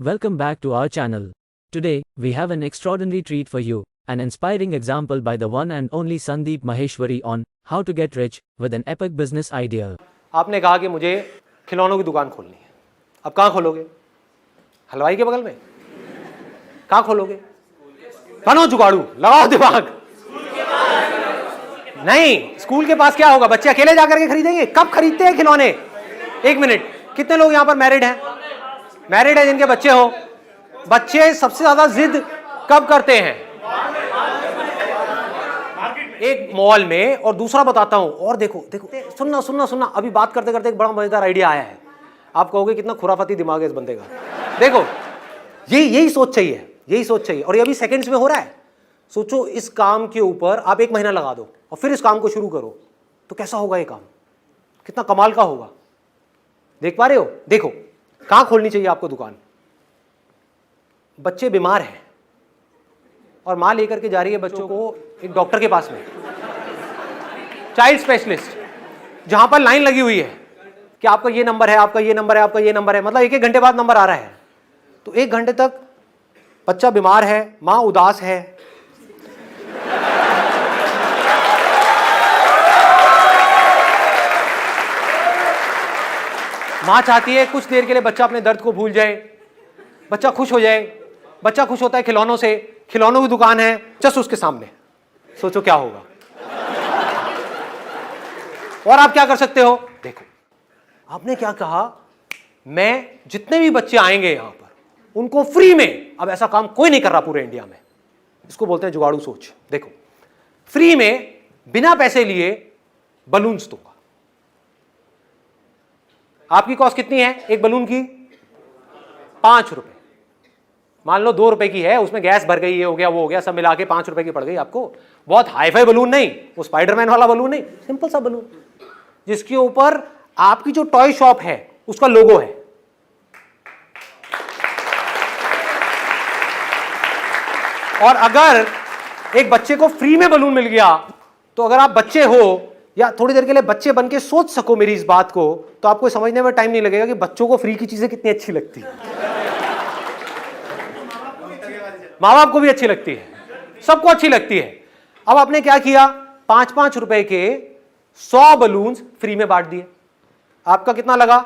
Welcome back to our channel. Today, we have an extraordinary treat for you, an inspiring example by the one and only Sandeep Maheshwari on how to get rich with an epic business idea. आपने कहा कि मुझे खिलौनों की दुकान खोलनी है। अब कहाँ खोलोगे? हलवाई के बगल में? कहाँ खोलोगे? बनो जुगाड़ू, लगाओ दिमाग। नहीं, स्कूल के पास क्या होगा? बच्चे अकेले जाकर के खरीदेंगे? कब खरीदते हैं खिलौने? एक मिनट, कितने लोग यहाँ पर मैरिड हैं? मैरिड है जिनके बच्चे हो? बच्चे सबसे ज्यादा जिद कब करते हैं? एक मॉल में। और दूसरा बताता हूं, और देखो देखो, सुनना सुनना सुनना, अभी बात करते करते एक बड़ा मजेदार आइडिया आया है। आप कहोगे कितना खुराफाती दिमाग है इस बंदे का। देखो, यही सोच चाहिए, यही सोच चाहिए, और ये अभी सेकंड्स में हो रहा है। सोचो, इस काम के ऊपर आप 1 महीना लगा दो और फिर इस काम को शुरू करो, तो कैसा होगा ये काम? कितना कमाल का होगा। देख पा रहे हो? देखो, कहां खोलनी चाहिए आपको दुकान? बच्चे बीमार हैं और मां लेकर के जा रही है बच्चों को एक डॉक्टर के पास में, चाइल्ड स्पेशलिस्ट, जहां पर लाइन लगी हुई है कि आपका ये नंबर है, आपका ये नंबर है, आपका ये नंबर है, मतलब 1-1 घंटे बाद नंबर आ रहा है। तो 1 घंटे तक बच्चा बीमार है, मां उदास है, मां चाहती है कुछ देर के लिए बच्चा अपने दर्द को भूल जाए, बच्चा खुश हो जाए। बच्चा खुश होता है खिलौनों से, खिलौनों की दुकान है जस्ट उसके सामने। सोचो क्या होगा। और आप क्या कर सकते हो? देखो, आपने क्या कहा, मैं जितने भी बच्चे आएंगे यहां पर उनको फ्री में, अब ऐसा काम कोई नहीं कर रहा पूरे इंडिया में, इसको बोलते हैं जुगाड़ू सोच। देखो, फ्री में बिना पैसे लिए बलून्स दूंगा। आपकी कॉस्ट कितनी है एक बलून की? 5 रुपए। मान लो 2 रुपए की है, उसमें गैस भर गई, ये हो गया, वो हो गया, सब मिला के 5 रुपए की पड़ गई आपको। बहुत हाईफाई बलून नहीं, वो स्पाइडरमैन वाला बलून नहीं, सिंपल सा बलून जिसके ऊपर आपकी जो टॉय शॉप है उसका लोगो है। और अगर एक बच्चे को फ्री में बलून मिल गया, तो अगर आप बच्चे हो या थोड़ी देर के लिए बच्चे बन के सोच सको मेरी इस बात को, तो आपको समझने में टाइम नहीं लगेगा कि बच्चों को फ्री की चीजें कितनी अच्छी लगती है। माँ बाप को भी अच्छी लगती है, सबको अच्छी लगती है। अब आपने क्या किया, 5-5 रुपए के 100 बलून्स फ्री में बांट दिए। आपका कितना लगा?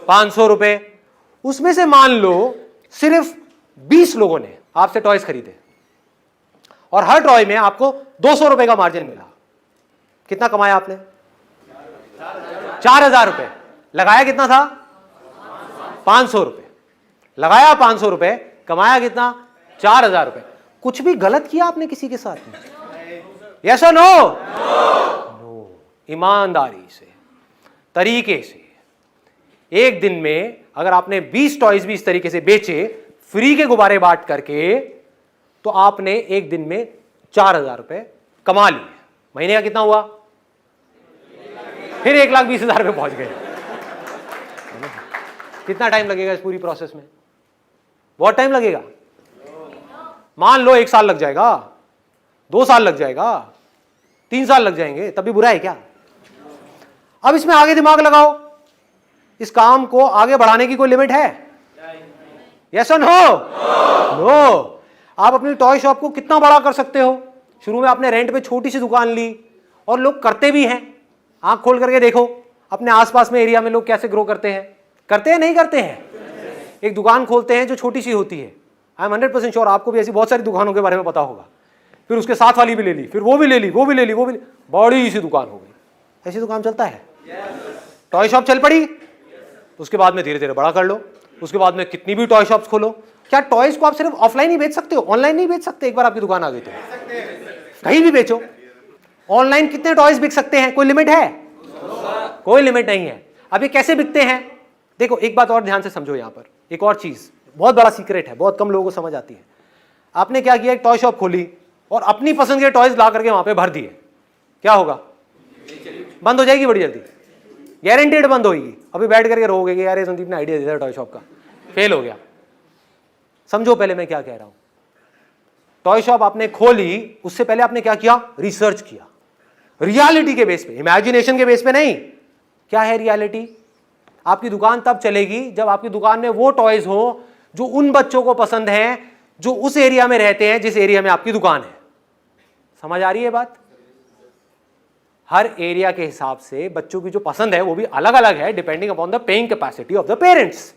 500 रुपए। उसमें से मान लो सिर्फ 20 लोगों ने आपसे टॉयज खरीदे और हर टॉय में आपको 200 रुपए का मार्जिन मिला। कितना कमाया आपने? 4000 रुपए। लगाया कितना था? 500 रुपए। लगाया 500 रुपए, कमाया कितना? 4000 रुपए। कुछ भी गलत किया आपने किसी के साथ में? यस और नो? नो। ईमानदारी से, तरीके से, एक दिन में अगर आपने 20 टॉयज भी इस तरीके से बेचे, फ्री के गुब्बारे बांट करके, तो आपने एक दिन में 4000 रुपए कमा लिए। महीने का कितना हुआ? फिर 1,20,000 पे पहुंच गए। कितना टाइम लगेगा इस पूरी प्रोसेस में? बहुत टाइम लगेगा। मान लो 1 साल लग जाएगा, 2 साल लग जाएगा, 3 साल लग जाएंगे, तब भी बुरा है क्या? अब इसमें आगे दिमाग लगाओ, इस काम को आगे बढ़ाने की कोई लिमिट है? यस और नो? नो। आप अपनी टॉय शॉप को कितना बड़ा कर सकते हो? शुरू में आपने रेंट पे छोटी सी दुकान ली, और लोग करते भी हैं। आंख खोल करके देखो अपने आसपास में एरिया में लोग कैसे ग्रो करते हैं। करते हैं नहीं करते हैं? एक दुकान खोलते हैं जो छोटी सी होती है। आई एम 100% श्योर आपको भी ऐसी बहुत सारी दुकानों के बारे में पता होगा। फिर उसके साथ वाली भी ले ली, फिर वो भी ले ली, वो भी ले ली, वो भी बड़ी सी दुकान हो गई। ऐसी दुकान चलता है? टॉय शॉप चल पड़ी, उसके बाद में धीरे धीरे बड़ा कर लो, उसके बाद में कितनी भी टॉय शॉप्स खोलो। क्या टॉयज को आप सिर्फ ऑफलाइन ही बेच सकते हो? ऑनलाइन नहीं बेच सकते? एक बार आपकी दुकान आ गई तो कहीं भी बेचो। ऑनलाइन कितने टॉयज बिक सकते हैं? कोई लिमिट है? कोई लिमिट नहीं है। अब ये कैसे बिकते हैं? देखो, एक बात और ध्यान से समझो। यहां पर एक और चीज, बहुत बड़ा सीक्रेट है, बहुत कम लोगों को समझ आती है। आपने क्या किया, एक टॉय शॉप खोली और अपनी पसंद के टॉयज ला करके वहां पे भर दिए। क्या होगा? बंद हो जाएगी बड़ी जल्दी, गारंटेड बंद होगी। अभी बैठ करके रहोगे कि यार ये संदीप ने आइडिया दिया टॉय शॉप का, फेल हो गया। समझो पहले मैं क्या कह रहा हूं। टॉय शॉप आपने खोली, उससे पहले आपने क्या किया? रिसर्च किया, रियलिटी के बेस पे, इमेजिनेशन के बेस पे नहीं। क्या है रियलिटी? आपकी दुकान तब चलेगी जब आपकी दुकान में वो टॉयज हो जो उन बच्चों को पसंद है जो उस एरिया में रहते हैं जिस एरिया में आपकी दुकान है। समझ आ रही है बात? हर एरिया के हिसाब से बच्चों की जो पसंद है वो भी अलग अलग है, depending upon the paying capacity of the parents.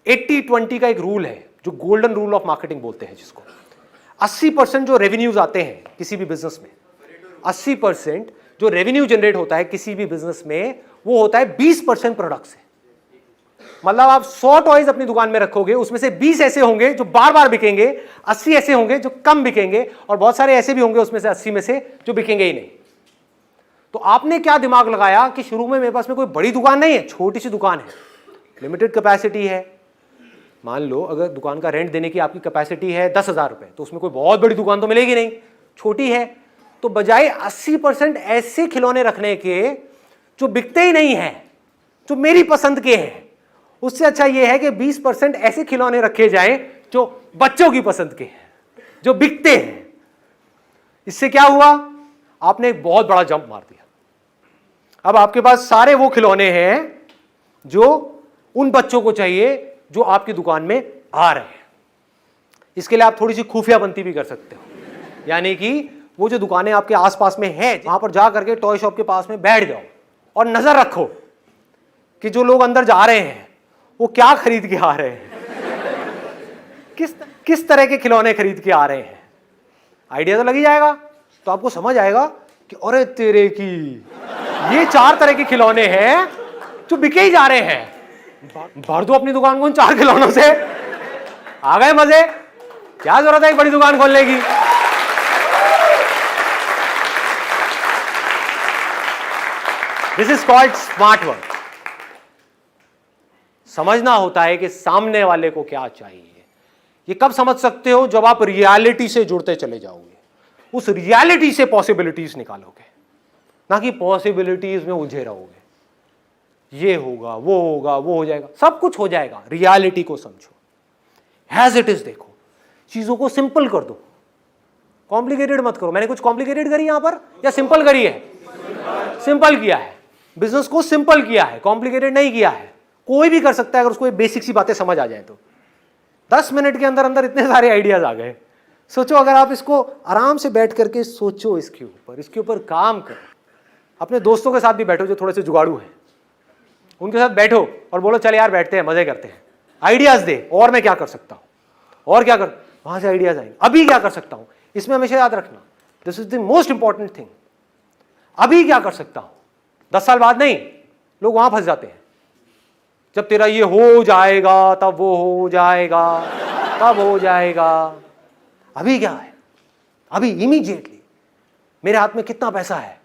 80-20 का एक रूल है जो गोल्डन रूल ऑफ मार्केटिंग बोलते हैं, जिसको 80% जो रेवेन्यूज आते हैं किसी भी बिजनेस में, 80% जो रेवेन्यू जनरेट होता है किसी भी बिजनेस में, वो होता है 20% प्रोडक्ट से। मतलब आप 100 टॉयज अपनी दुकान में रखोगे, उसमें से 20 ऐसे होंगे जो बार बार बिकेंगे, 80 ऐसे होंगे जो कम बिकेंगे, और बहुत सारे ऐसे भी होंगे उसमें से 80 में से जो बिकेंगे ही नहीं। तो आपने क्या दिमाग लगाया कि शुरू में मेरे पास में कोई बड़ी दुकान नहीं है, छोटी सी दुकान है, लिमिटेड कैपेसिटी है। मान लो अगर दुकान का रेंट देने की आपकी कैपेसिटी है 10,000 रुपए, तो उसमें कोई बहुत बड़ी दुकान तो मिलेगी नहीं, छोटी है। तो बजाय 80% ऐसे खिलौने रखने के जो बिकते ही नहीं है, जो मेरी पसंद के हैं, उससे अच्छा यह है कि 20% ऐसे खिलौने रखे जाएं जो बच्चों की पसंद के हैं, जो बिकते हैं। इससे क्या हुआ? आपने एक बहुत बड़ा जंप मार दिया। अब आपके पास सारे वो खिलौने हैं जो उन बच्चों को चाहिए जो आपकी दुकान में आ रहे हैं। इसके लिए आप थोड़ी सी खुफियाबंदी भी कर सकते हो, यानी कि वो जो दुकानें आपके आसपास में है, वहां पर जा करके टॉय शॉप के पास में बैठ जाओ और नजर रखो कि जो लोग अंदर जा रहे हैं वो क्या खरीद के आ रहे हैं, किस तरह के खिलौने खरीद के आ रहे हैं। आइडिया तो लग ही जाएगा। तो आपको समझ आएगा कि अरे तेरे की, ये 4 तरह के खिलौने हैं जो बिके ही जा रहे हैं, भर दो अपनी दुकान को उन 4 खिलौनों से। आ गए मजे? क्या जरूरत है एक बड़ी दुकान खोलने की? This is called smart work. समझना होता है कि सामने वाले को क्या चाहिए। ये कब समझ सकते हो? जब आप रियलिटी से जुड़ते चले जाओगे, उस रियलिटी से पॉसिबिलिटीज निकालोगे, ना कि पॉसिबिलिटीज में उलझे रहोगे। ये होगा, वो हो जाएगा, सब कुछ हो जाएगा। रियलिटी को समझो, हैज इट इज देखो, चीजों को सिंपल कर दो, कॉम्प्लिकेटेड मत करो। मैंने कुछ कॉम्प्लिकेटेड करी यहां पर या सिंपल करी है? सिंपल किया है, बिजनेस को सिंपल किया है, कॉम्प्लिकेटेड नहीं किया है। कोई भी कर सकता है अगर उसको ये बेसिक सी बातें समझ आ जाए तो। 10 मिनट के अंदर अंदर इतने सारे आइडियाज आ गए। सोचो अगर आप इसको आराम से बैठ करके सोचो, इसके ऊपर काम करो। अपने दोस्तों के साथ भी बैठो जो थोड़े से जुगाड़ू हैं, उनके साथ बैठो और बोलो चल यार बैठते हैं, मजे करते हैं, आइडियाज दे, और मैं क्या कर सकता हूं, और क्या कर, वहां से आइडियाज आएंगे। अभी क्या कर सकता हूं, इसमें हमेशा याद रखना, this is the most important thing. अभी क्या कर सकता हूं, 10 साल बाद नहीं। लोग वहां फंस जाते हैं, जब तेरा ये हो जाएगा तब वो हो जाएगा, तब हो जाएगा। अभी क्या है? अभी इमीडिएटली मेरे हाथ में कितना पैसा है,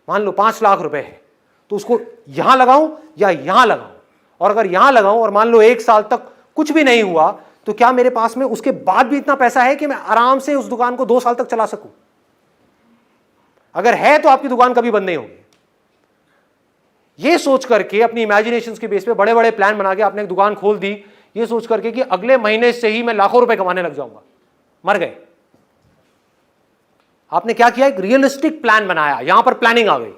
मान लो 5 लाख रुपए है, तो उसको यहां लगाऊं या यहां लगाऊं? और अगर यहां लगाऊं और मान लो 1 साल तक कुछ भी नहीं हुआ, तो क्या मेरे पास में उसके बाद भी इतना पैसा है कि मैं आराम से उस दुकान को 2 साल तक चला सकूं? अगर है तो आपकी दुकान कभी बंद नहीं होगी। ये सोच करके अपनी इमेजिनेशंस के बेस पे बड़े बड़े प्लान बना के आपने एक दुकान खोल दी, ये सोच करके कि अगले महीने से ही मैं लाखों रुपए कमाने लग जाऊंगा, मर गए। आपने क्या किया? एक रियलिस्टिक प्लान बनाया, यहां पर प्लानिंग आ गई।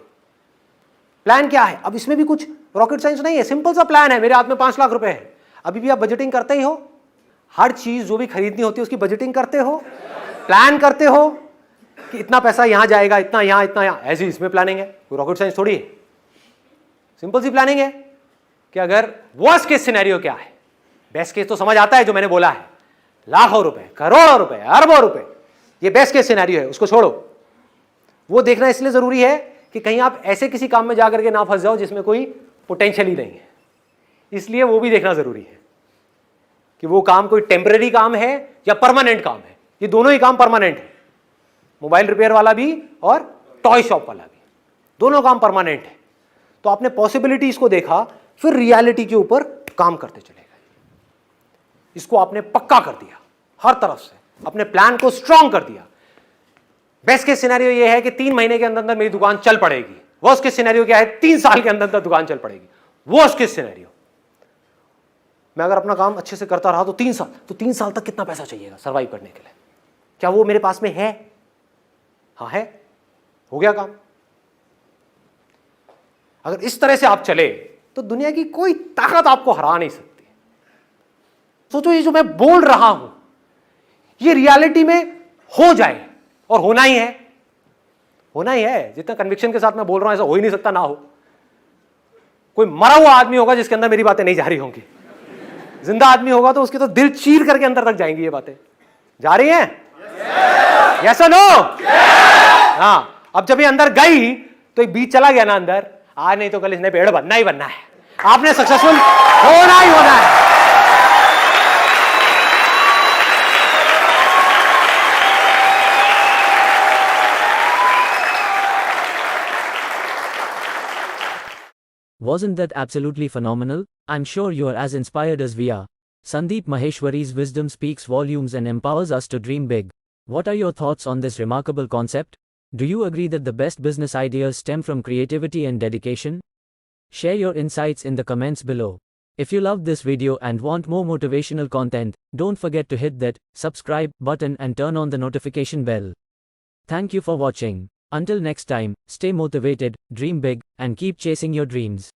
प्लान क्या है? अब इसमें भी कुछ रॉकेट साइंस नहीं है, सिंपल सा प्लान है। मेरे हाथ में 5 लाख रुपए है। अभी भी आप बजटिंग करते ही हो, हर चीज जो भी खरीदनी होती है उसकी बजटिंग करते हो, प्लान करते हो कि इतना पैसा यहां जाएगा, इतना यहां, इतना यहां। ऐसी इसमें प्लानिंग है, कोई रॉकेट साइंस थोड़ी है, सिंपल सी प्लानिंग है कि अगर वर्स्ट केस सिनेरियो क्या है, बेस्ट केस तो समझ आता है जो मैंने बोला है, लाखों रुपए, करोड़ों रुपए, अरबों रुपए, ये बेस्ट केस सिनेरियो है, उसको छोड़ो। वो देखना इसलिए जरूरी है कि कहीं आप ऐसे किसी काम में जाकर के ना फंस जाओ जिसमें कोई पोटेंशियल ही नहीं है, इसलिए वो भी देखना जरूरी है कि वो काम कोई टेम्परेरी काम है या परमानेंट काम है। ये दोनों ही काम परमानेंट है, मोबाइल रिपेयर वाला भी और टॉय शॉप वाला भी, दोनों काम परमानेंट है। तो आपने पॉसिबिलिटीज को देखा, फिर रियलिटी के ऊपर काम करते चले गए। इसको आपने पक्का कर दिया, हर तरफ से अपने प्लान को स्ट्रांग कर दिया। बेस्ट केस सिनेरियो ये है कि 3 महीने के अंदर अंदर मेरी दुकान चल पड़ेगी। वर्स्ट केस सिनेरियो क्या है? 3 साल के अंदर अंदर दुकान चल पड़ेगी। वर्स्ट केस सिनेरियो, मैं अगर अपना काम अच्छे से करता रहा तो 3 साल, तो 3 साल तक कितना पैसा चाहिएगा सर्वाइव करने के लिए? क्या वो मेरे पास में है? हाँ है, हो गया काम। अगर इस तरह से आप चले तो दुनिया की कोई ताकत आपको हरा नहीं सकती। सोचो ये जो मैं बोल रहा हूं ये रियलिटी में हो जाए, और होना ही है, होना ही है। जितना कन्विक्शन के साथ मैं बोल रहा हूं ऐसा हो ही नहीं सकता ना हो। कोई मरा हुआ आदमी होगा जिसके अंदर मेरी बातें नहीं जा रही होंगी, जिंदा आदमी होगा तो उसके तो दिल चीर करके अंदर तक जाएंगी ये बातें। जा रही हैं? यस और नो? हाँ, अब जब ये अंदर गई तो एक बीज चला गया ना अंदर, आज नहीं तो कल इसने पेड़ बनना ही बनना है, आपने सक्सेसफुल होना ही होना है। Wasn't that absolutely phenomenal? I'm sure you are as inspired as we are. Sandeep Maheshwari's wisdom speaks volumes and empowers us to dream big. What are your thoughts on this remarkable concept? Do you agree that the best business ideas stem from creativity and dedication? Share your insights in the comments below. If you loved this video and want more motivational content, don't forget to hit that subscribe button and turn on the notification bell. Thank you for watching. Until next time, stay motivated, dream big, and keep chasing your dreams.